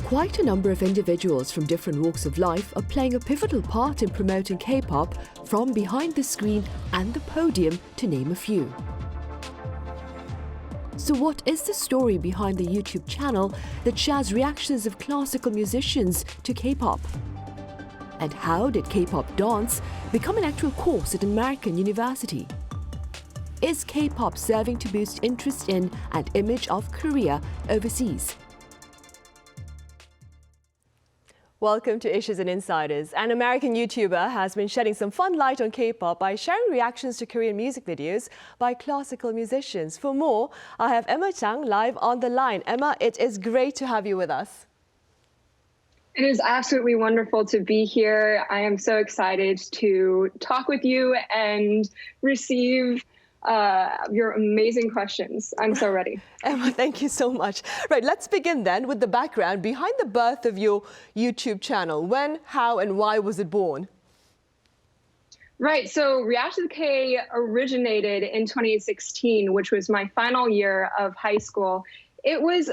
Quite a number of individuals from different walks of life are playing a pivotal part in promoting K-pop, from behind the screen and the podium, to name a few. So what is the story behind the YouTube channel that shares reactions of classical musicians to K-pop? And how did K-pop dance become an actual course at an American university? Is K-pop serving to boost interest in and image of Korea overseas? Welcome to Issues and Insiders. An American YouTuber has been shedding some fun light on K-pop by sharing reactions to Korean music videos by classical musicians. For more, I have Emma Chang live on the line. Emma, it is great to have you with us. It is absolutely wonderful to be here. I am so excited to talk with you and receive your amazing questions. I'm so ready. Emma, thank you so much. Right, let's begin then with the background behind the birth of your YouTube channel. When, how, and why was it born? Right, so ReacttotheK originated in 2016, which was my final year of high school. It was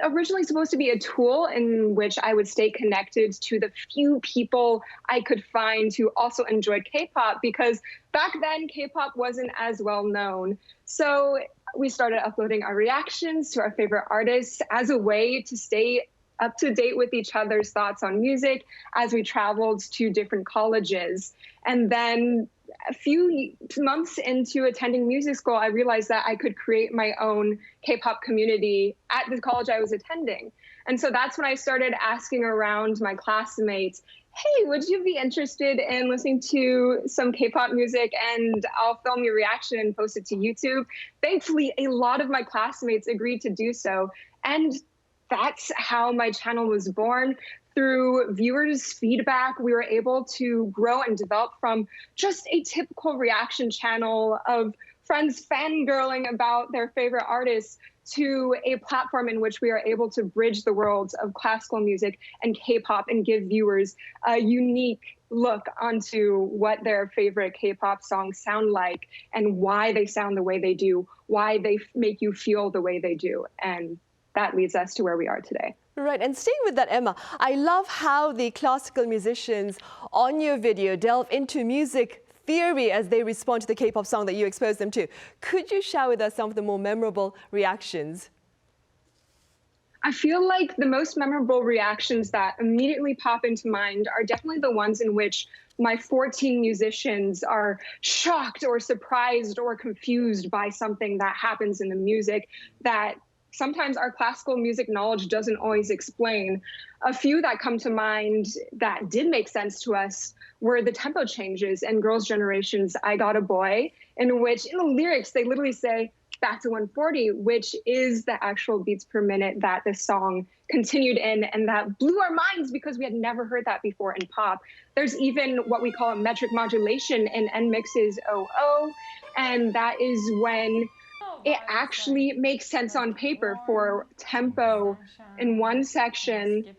originally supposed to be a tool in which I would stay connected to the few people I could find who also enjoyed K-pop, because back then K-pop wasn't as well known. So we started uploading our reactions to our favorite artists as a way to stay up to date with each other's thoughts on music as we traveled to different colleges. And then a few months into attending music school, I realized that I could create my own K-pop community at the college I was attending. And so that's when I started asking around my classmates, hey, would you be interested in listening to some K-pop music, and I'll film your reaction and post it to YouTube? Thankfully, a lot of my classmates agreed to do so. And that's how my channel was born. Through viewers' feedback, we were able to grow and develop from just a typical reaction channel of friends fangirling about their favorite artists to a platform in which we are able to bridge the worlds of classical music and K-pop and give viewers a unique look onto what their favorite K-pop songs sound like and why they sound the way they do, why they make you feel the way they do. And that leads us to where we are today. Right, and staying with that, Emma, I love how the classical musicians on your video delve into music theory as they respond to the K-pop song that you exposed them to. Could you share with us some of the more memorable reactions? I feel like the most memorable reactions that immediately pop into mind are definitely the ones in which my 14 musicians are shocked or surprised or confused by something that happens in the music that sometimes our classical music knowledge doesn't always explain. A few that come to mind that did make sense to us were the tempo changes in Girls' Generation's I Got a Boy, in which in the lyrics they literally say back to 140, which is the actual beats per minute that the song continued in, and that blew our minds because we had never heard that before in pop. There's even what we call a metric modulation in NMIX's OO, and that is when it actually makes sense on paper for tempo in one section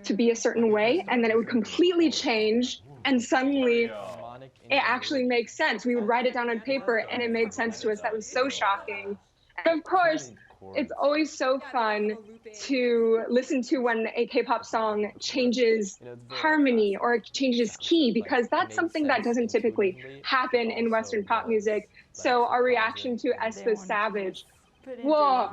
to be a certain way, and then it would completely change, and suddenly it actually makes sense. We would write it down on paper, and it made sense to us. That was so shocking. And of course, it's always so fun to listen to when a K-pop song changes harmony or changes key, because that's something that doesn't typically happen in Western pop music. So our reaction to aespa's Savage, whoa,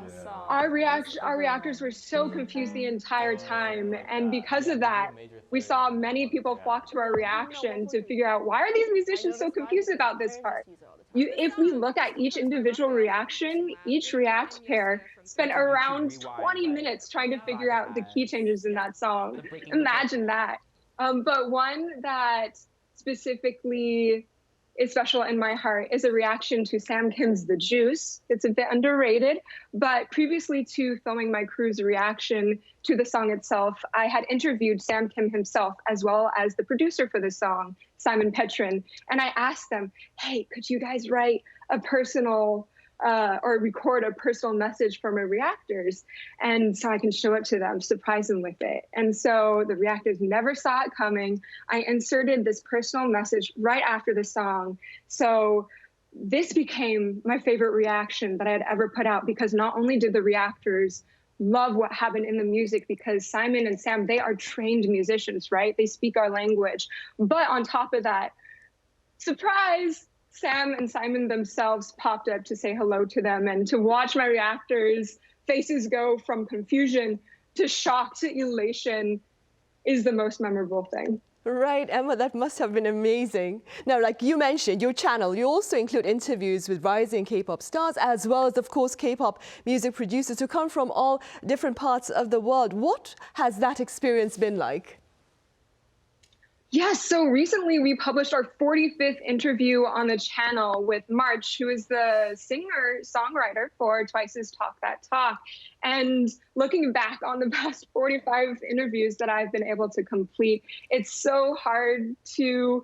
our reactors were so confused the entire time. And because of that, we saw many people flock to our reaction to figure out, why are these musicians so confused about this part? If we look at each individual reaction, each react pair spent around 20 minutes trying to figure out the key changes in that song. Imagine that. But one that specifically is special in my heart is a reaction to Sam Kim's The Juice. It's a bit underrated, but previously to filming my crew's reaction to the song itself, I had interviewed Sam Kim himself as well as the producer for the song, Simon Petrin, and I asked them, hey, could you guys write a personal or record a personal message for my reactors, and so I can show it to them, surprise them with it. And so the reactors never saw it coming. I inserted this personal message right after the song. So this became my favorite reaction that I had ever put out, because not only did the reactors love what happened in the music because Simon and Sam, they are trained musicians, right? They speak our language. But on top of that, surprise, Sam and Simon themselves popped up to say hello to them, and to watch my reactors' faces go from confusion to shock to elation is the most memorable thing. Right, Emma, that must have been amazing. Now, like you mentioned, your channel, you also include interviews with rising K-pop stars, as well as, of course, K-pop music producers who come from all different parts of the world. What has that experience been like? Yes, so recently we published our 45th interview on the channel with March, who is the singer-songwriter for Twice's Talk That Talk. And looking back on the past 45 interviews that I've been able to complete, it's so hard to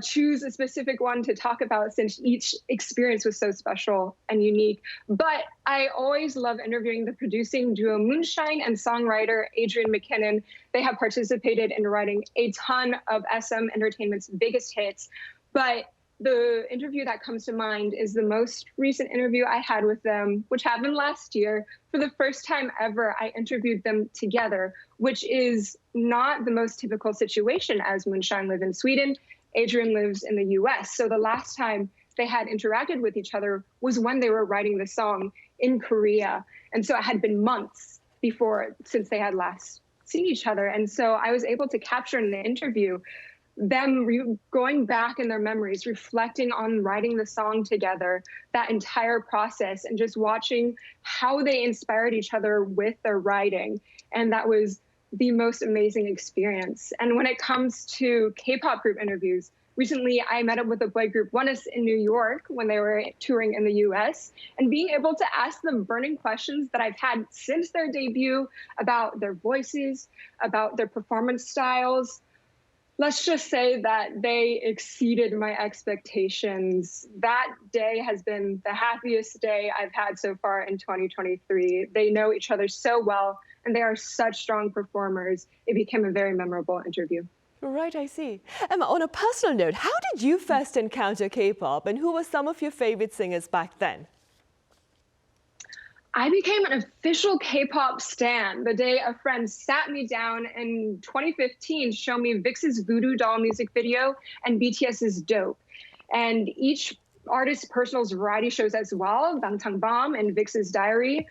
choose a specific one to talk about since each experience was so special and unique. But I always love interviewing the producing duo Moonshine and songwriter Adrian McKinnon. They have participated in writing a ton of SM Entertainment's biggest hits. But the interview that comes to mind is the most recent interview I had with them, which happened last year. For the first time ever, I interviewed them together, which is not the most typical situation, as Moonshine live in Sweden. Adrian lives in the US. So the last time they had interacted with each other was when they were writing the song in Korea. And so it had been months since they had last seen each other. And so I was able to capture in the interview them going back in their memories, reflecting on writing the song together, that entire process, and just watching how they inspired each other with their writing. And that was the most amazing experience. And when it comes to K-pop group interviews, recently I met up with a boy group, ONEUS, in New York when they were touring in the US, and being able to ask them burning questions that I've had since their debut about their voices, about their performance styles. Let's just say that they exceeded my expectations. That day has been the happiest day I've had so far in 2023. They know each other so well, and they are such strong performers. It became a very memorable interview. Right, I see. Emma, on a personal note, how did you first encounter K-pop, and who were some of your favorite singers back then? I became an official K-pop stan the day a friend sat me down in 2015 to show me VIX's Voodoo Doll music video and BTS's Dope. And each artist's personal variety shows as well, Bangtan Bomb and VIX's Diary.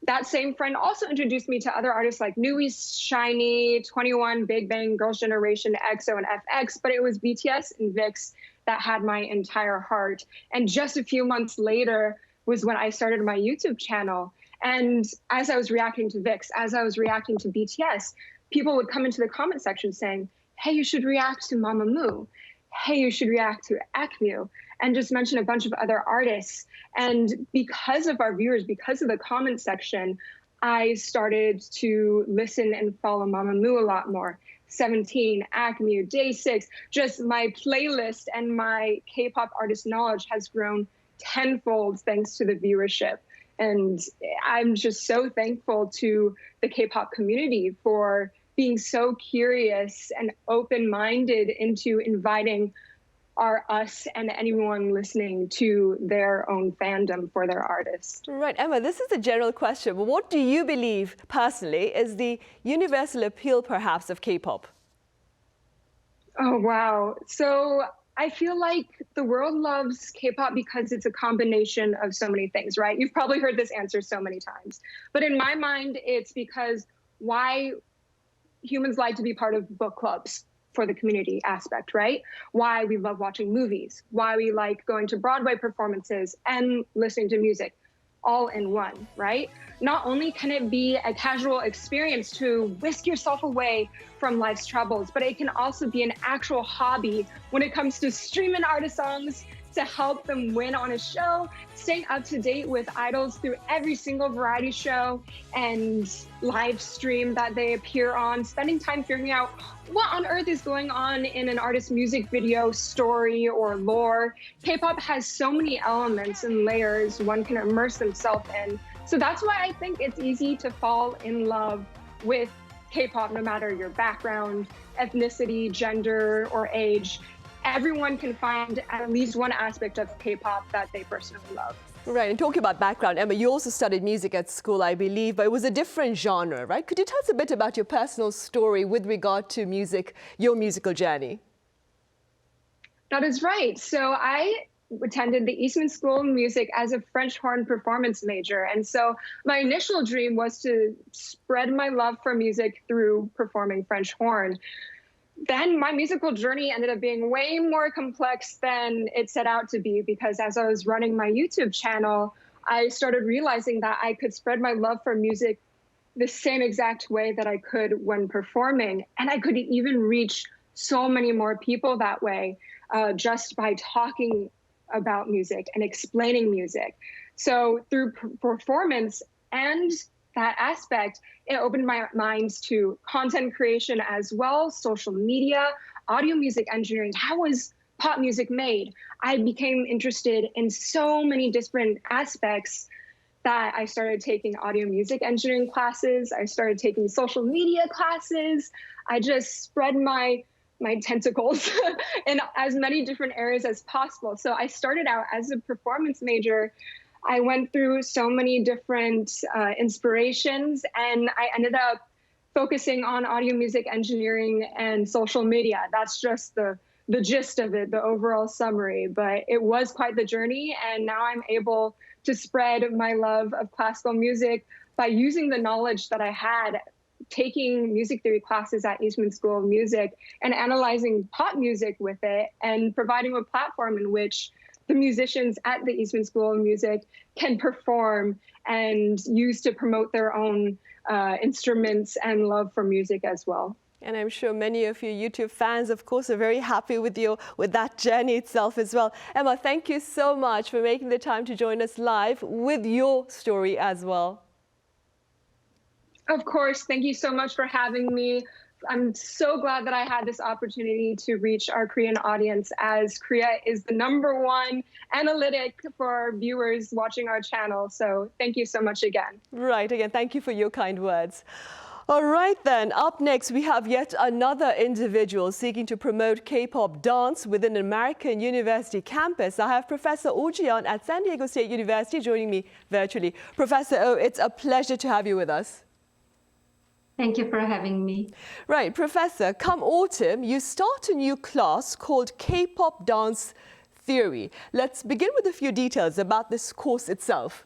That same friend also introduced me to other artists like Nui's SHINee, 21, Big Bang, Girls' Generation, EXO, and FX, but it was BTS and VIX that had my entire heart. And just a few months later was when I started my YouTube channel. And as I was reacting to VIX, as I was reacting to BTS, people would come into the comment section saying, hey, you should react to Mamamoo. Hey, you should react to ACMU, and just mention a bunch of other artists. And because of our viewers, because of the comment section, I started to listen and follow Mamamoo a lot more. 17, ACMU, Day 6, just my playlist and my K-pop artist knowledge has grown tenfold thanks to the viewership. And I'm just so thankful to the K-pop community for being so curious and open-minded into inviting us and anyone listening to their own fandom for their artist. Right, Emma, this is a general question, but what do you believe personally is the universal appeal perhaps of K-pop? Oh, wow. So I feel like the world loves K-pop because it's a combination of so many things, right? You've probably heard this answer so many times. But in my mind, it's because why humans like to be part of book clubs for the community aspect, right? Why we love watching movies, why we like going to Broadway performances and listening to music all in one, right? Not only can it be a casual experience to whisk yourself away from life's troubles, but it can also be an actual hobby when it comes to streaming artist songs to help them win on a show, staying up to date with idols through every single variety show and live stream that they appear on, spending time figuring out what on earth is going on in an artist's music video, story, or lore. K-pop has so many elements and layers one can immerse themselves in. So that's why I think it's easy to fall in love with K-pop, no matter your background, ethnicity, gender, or age. Everyone can find at least one aspect of K-pop that they personally love. Right, and talking about background, Emma, you also studied music at school, I believe, but it was a different genre, right? Could you tell us a bit about your personal story with regard to music, your musical journey? That is right. So I attended the Eastman School of Music as a French horn performance major. And so my initial dream was to spread my love for music through performing French horn. Then my musical journey ended up being way more complex than it set out to be, because as I was running my YouTube channel, I started realizing that I could spread my love for music the same exact way that I could when performing. And I could even reach so many more people that way, just by talking about music and explaining music. So through performance and that aspect, it opened my mind to content creation as well, social media, audio music engineering. How was pop music made? I became interested in so many different aspects that I started taking audio music engineering classes. I started taking social media classes. I just spread my tentacles in as many different areas as possible. So I started out as a performance major. I went through so many different inspirations, and I ended up focusing on audio music engineering and social media. That's just the gist of it, the overall summary. But it was quite the journey, and now I'm able to spread my love of classical music by using the knowledge that I had taking music theory classes at Eastman School of Music and analyzing pop music with it, and providing a platform in which the musicians at the Eastman School of Music can perform and use to promote their own instruments and love for music as well. And I'm sure many of your YouTube fans, of course, are very happy with that journey itself as well. Emma, thank you so much for making the time to join us live with your story as well. Of course. Thank you so much for having me. I'm so glad that I had this opportunity to reach our Korean audience, as Korea is the #1 analytic for viewers watching our channel. So thank you so much again. Right. Again, thank you for your kind words. All right, then. Up next, we have yet another individual seeking to promote K-pop dance within an American university campus. I have Professor Oh Ji-yeon at San Diego State University joining me virtually. Professor Oh, it's a pleasure to have you with us. Thank you for having me. Right, Professor, come autumn, you start a new class called K-pop Dance Theory. Let's begin with a few details about this course itself.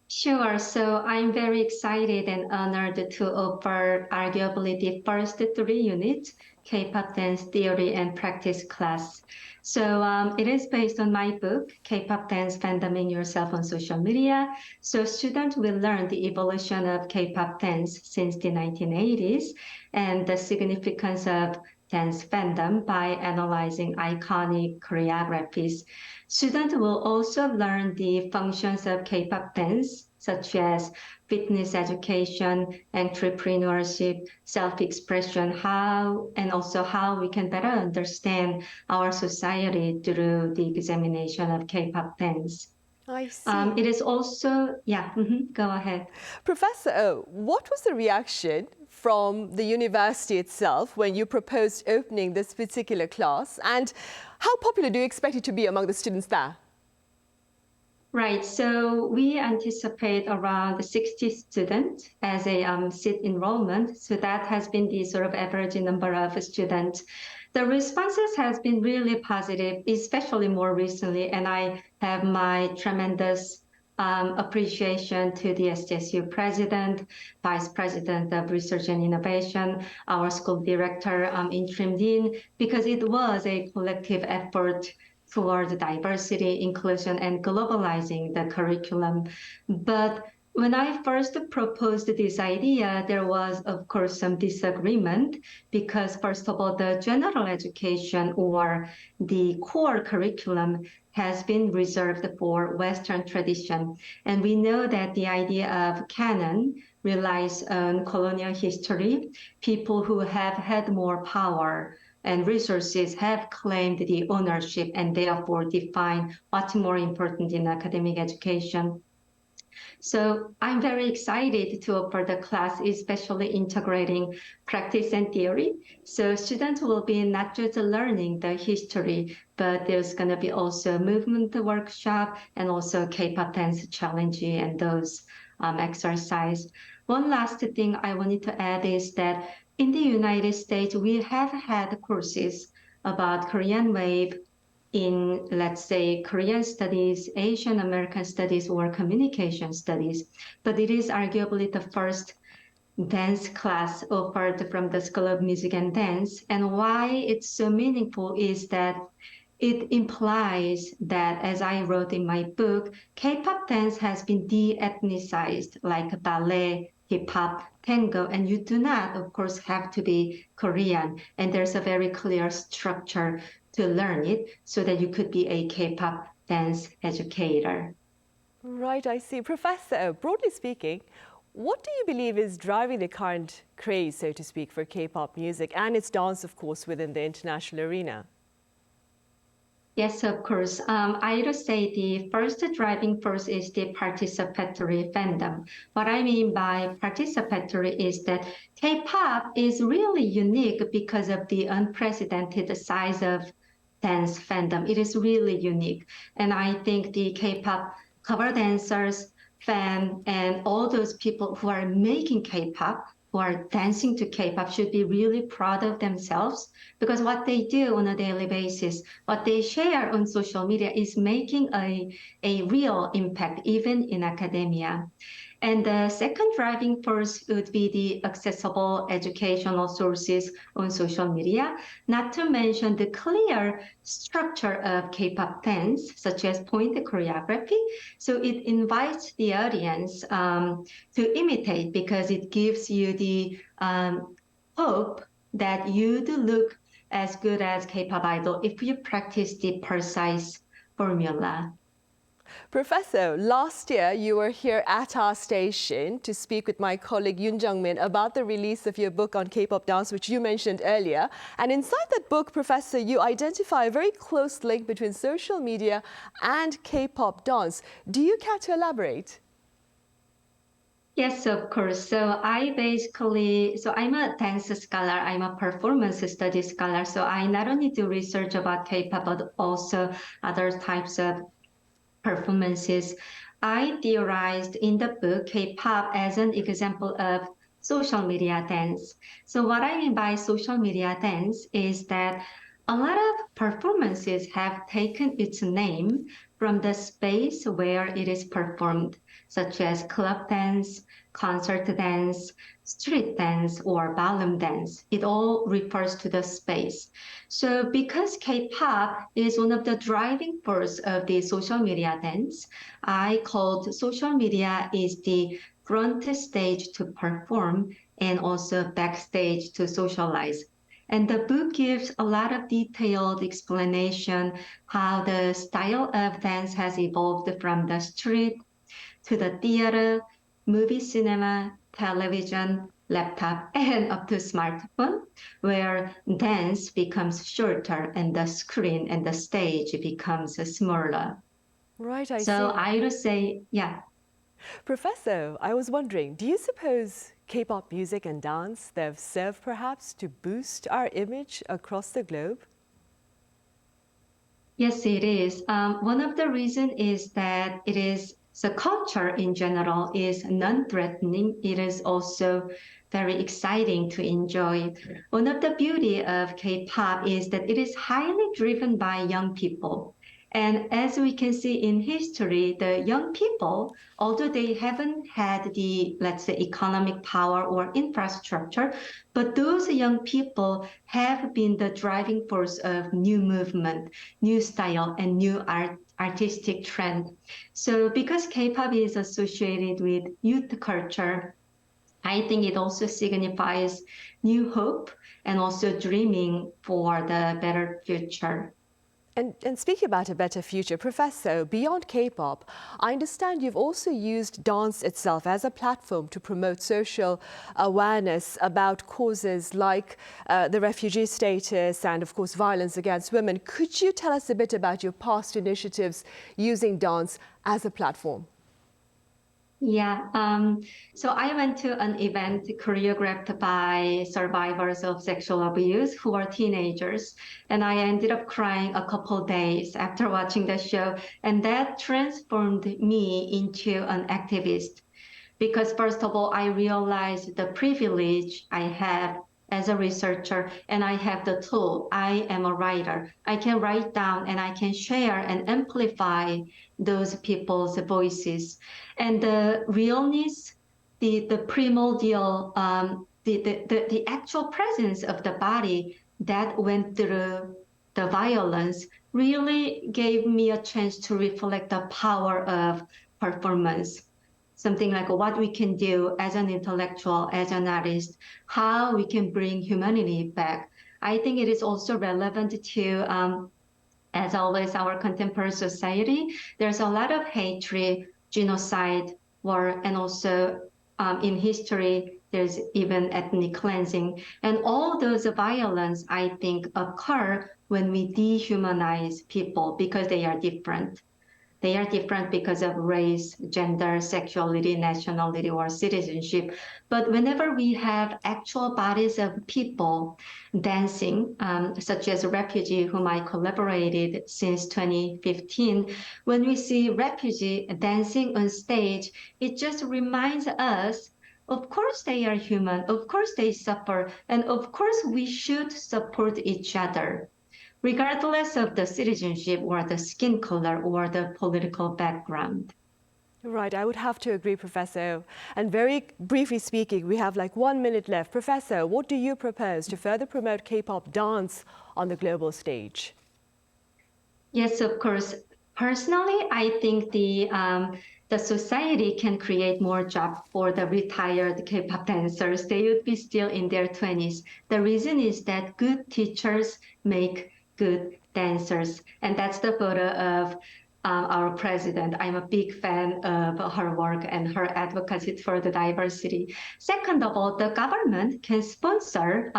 Sure. So I'm very excited and honored to offer arguably the first 3 units, K-pop dance theory and practice class. So it is based on my book, K-pop Dance Fandoming Yourself on Social Media. So students will learn the evolution of K-pop dance since the 1980s and the significance of dance fandom by analyzing iconic choreographies. Students will also learn the functions of K-pop dance, such as fitness education, entrepreneurship, self-expression, and also how we can better understand our society through the examination of K-pop dance. I see. It is also, go ahead. Professor Oh, what was the reaction from the university itself when you proposed opening this particular class? And how popular do you expect it to be among the students there? Right, so we anticipate around 60 students as a seat enrollment. So that has been the sort of average number of students. The responses has been really positive, especially more recently, and I have my tremendous appreciation to the SDSU president, vice president of research and innovation, our school director, interim dean, because it was a collective effort toward diversity, inclusion, and globalizing the curriculum. But when I first proposed this idea, there was, of course, some disagreement because, first of all, the general education or the core curriculum has been reserved for Western tradition. And we know that the idea of canon relies on colonial history. People who have had more power and resources have claimed the ownership and therefore define what's more important in academic education. So I'm very excited to offer the class, especially integrating practice and theory. So students will be not just learning the history, but there's going to be also movement workshop and also K-pop dance challenge and those exercise. One last thing I wanted to add is that in the United States, we have had courses about Korean wave in, let's say, Korean studies, Asian American studies, or communication studies, but it is arguably the first dance class offered from the School of Music and Dance. And why it's so meaningful is that it implies that, as I wrote in my book, K-pop dance has been de-ethnicized, like ballet, hip-hop, tango, and you do not, of course, have to be Korean. And there's a very clear structure to learn it so that you could be a K-pop dance educator. Right, I see. Professor, broadly speaking, what do you believe is driving the current craze, so to speak, for K-pop music and its dance, of course, within the international arena? Yes, of course. I would say the first driving force is the participatory fandom. What I mean by participatory is that K-pop is really unique because of the unprecedented size of dance fandom. It is really unique. And I think the K-pop cover dancers, fan, and all those people who are making K-pop, who are dancing to K-pop should be really proud of themselves, because what they do on a daily basis, what they share on social media is making a real impact, even in academia. And the second driving force would be the accessible educational sources on social media, not to mention the clear structure of K-pop dance, such as point choreography. So it invites the audience to imitate, because it gives you the hope that you'd look as good as K-pop idol if you practice the precise formula. Professor, last year you were here at our station to speak with my colleague Yoon Jung-min about the release of your book on K-pop dance, which you mentioned earlier. And inside that book, Professor, you identify a very close link between social media and K-pop dance. Do you care to elaborate? Yes, of course. So I'm a dance scholar, I'm a performance studies scholar. So I not only do research about K-pop, but also other types of performances. I theorized in the book K-pop as an example of social media dance. So what I mean by social media dance is that a lot of performances have taken its name from the space where it is performed, such as club dance, concert dance, street dance, or ballroom dance. It all refers to the space. So because K-pop is one of the driving force of the social media dance, I called social media is the front stage to perform and also backstage to socialize. And the book gives a lot of detailed explanation how the style of dance has evolved from the street to the theater, movie cinema, television, laptop, and up to smartphone, where dance becomes shorter and the screen and the stage becomes smaller. Right, I see. So I would say, yeah. Professor, I was wondering, do you suppose K-pop music and dance, they've served perhaps to boost our image across the globe? Yes, it is. One of the reasons is that it is the culture in general is non-threatening. It is also very exciting to enjoy. One of the beauty of K-pop is that it is highly driven by young people. And as we can see in history, the young people, although they haven't had the, let's say, economic power or infrastructure, but those young people have been the driving force of new movement, new style, and new artistic trend. So because K-pop is associated with youth culture, I think it also signifies new hope and also dreaming for the better future. And speaking about a better future, Professor, beyond K-pop, I understand you've also used dance itself as a platform to promote social awareness about causes like the refugee status and, of course, violence against women. Could you tell us a bit about your past initiatives using dance as a platform? Yeah, so I went to an event choreographed by survivors of sexual abuse who are teenagers, and I ended up crying a couple days after watching the show, and that transformed me into an activist. Because first of all, I realized the privilege I have as a researcher, and I have the tool. I am a writer. I can write down and I can share and amplify those people's voices. And the realness, the primordial, the actual presence of the body that went through the violence really gave me a chance to reflect the power of performance. Something like what we can do as an intellectual, as an artist, how we can bring humanity back. I think it is also relevant to, as always, our contemporary society. There's a lot of hatred, genocide, war, and also in history, there's even ethnic cleansing. And all those violence, I think, occur when we dehumanize people because they are different. They are different because of race, gender, sexuality, nationality, or citizenship. But whenever we have actual bodies of people dancing, such as a refugee whom I collaborated since 2015, when we see refugee dancing on stage, it just reminds us, of course they are human, of course they suffer, and of course we should support each other, regardless of the citizenship or the skin color or the political background. Right, I would have to agree, Professor. And very briefly speaking, we have like 1 minute left. Professor, what do you propose to further promote K-pop dance on the global stage? Yes, of course. Personally, I think the society can create more jobs for the retired K-pop dancers. They would be still in their 20s. The reason is that good teachers make good dancers. And that's the photo of our president. I'm a big fan of her work and her advocacy for the diversity. Second of all, the government can sponsor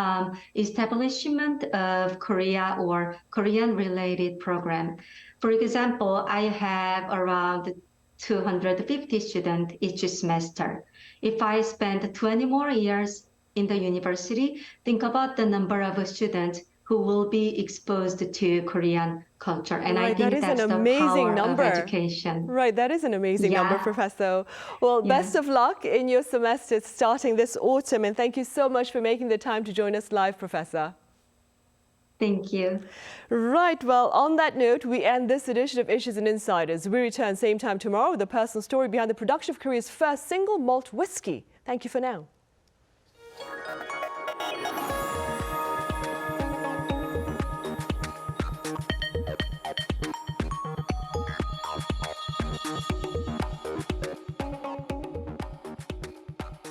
establishment of Korea or Korean-related program. For example, I have around 250 students each semester. If I spend 20 more years in the university, think about the number of students who will be exposed to Korean culture. And right, I think that's the power of education. Right, that is an amazing number, Professor. Well, best of luck in your semester starting this autumn. And thank you so much for making the time to join us live, Professor. Thank you. Right, well, on that note, we end this edition of Issues and Insiders. We return same time tomorrow with a personal story behind the production of Korea's first single malt whiskey. Thank you for now.